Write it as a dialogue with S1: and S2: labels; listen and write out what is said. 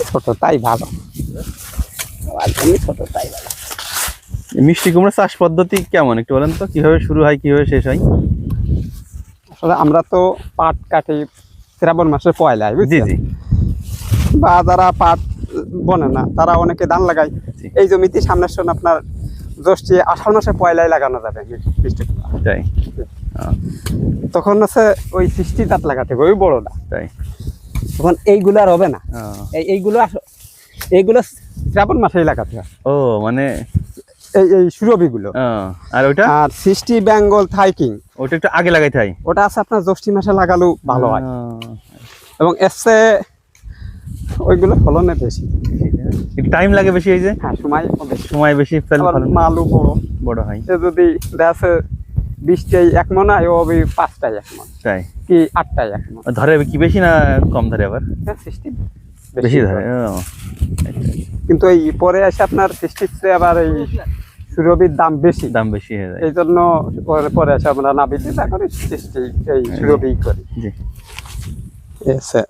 S1: ছোট তাই ভালো, একদমই ছোট তাই ভালো।
S2: মিষ্টি কুমড়া চাষ পদ্ধতি কেমন একটু বলেন তো, কিভাবে শুরু হয় কিভাবে শেষ হয়?
S1: আসলে আমরা তো পাট কাটি শ্রাবণ মাসের পয়লায়,
S2: জি
S1: বুঝছেন?
S2: জি
S1: বা যারা পাট বনে না তারা অনেকে ধান লাগায়
S2: জি।
S1: এই জমিতে। সামনের সন আপনার জ্যৈষ্ঠ আষাঢ় মাসে পয়লায় লাগানো যাবে মিষ্টি কুমড়া।
S2: তাই
S1: তখন আছে ওই 60 জাত লাগাতে হবে, ওই বড়টা।
S2: তাই
S1: তখন এইগুলো আর হবে না,
S2: ও।
S1: এইগুলো শ্রাবণ মাসেই লাগাতে হয়।
S2: ও মানে
S1: এই সুরভিগুলো।
S2: আর ওইটা
S1: আর 60 বেঙ্গল থাইকিং
S2: ওটা একটু আগে লাগাইতে হয়।
S1: ওটা আছে আপনার জ্যৈষ্ঠ মাসে লাগালেও ভালো হয়,
S2: ও,
S1: এবং এসে ওইগুলো ফলনে বেশি।
S2: একটু টাইম লাগে বেশি, এই যে
S1: হ্যাঁ, সময় বেশি,
S2: সময় বেশি, তাহলে
S1: আবার
S2: ফলন
S1: মালও বড়।
S2: বড় হয়।
S1: সে যদি দেখা 20টাই 1 মন হয়, ও 5টাই 1 মন
S2: তাই
S1: কি 8টাই 1 মন।
S2: ধরে কি বেশি না কম ধরে? আবার
S1: 60
S2: বেশি ধরে। ও
S1: কিন্তু এই পরে এসে আপনার 60 চেয়ে আবার এই সুরভির দাম বেশি,
S2: দাম বেশি হয়ে যায়।
S1: এই জন্য পরে এসে আমরা না বিক্রি না করি, 60 এই সুরভি করি।
S2: জি
S1: এসে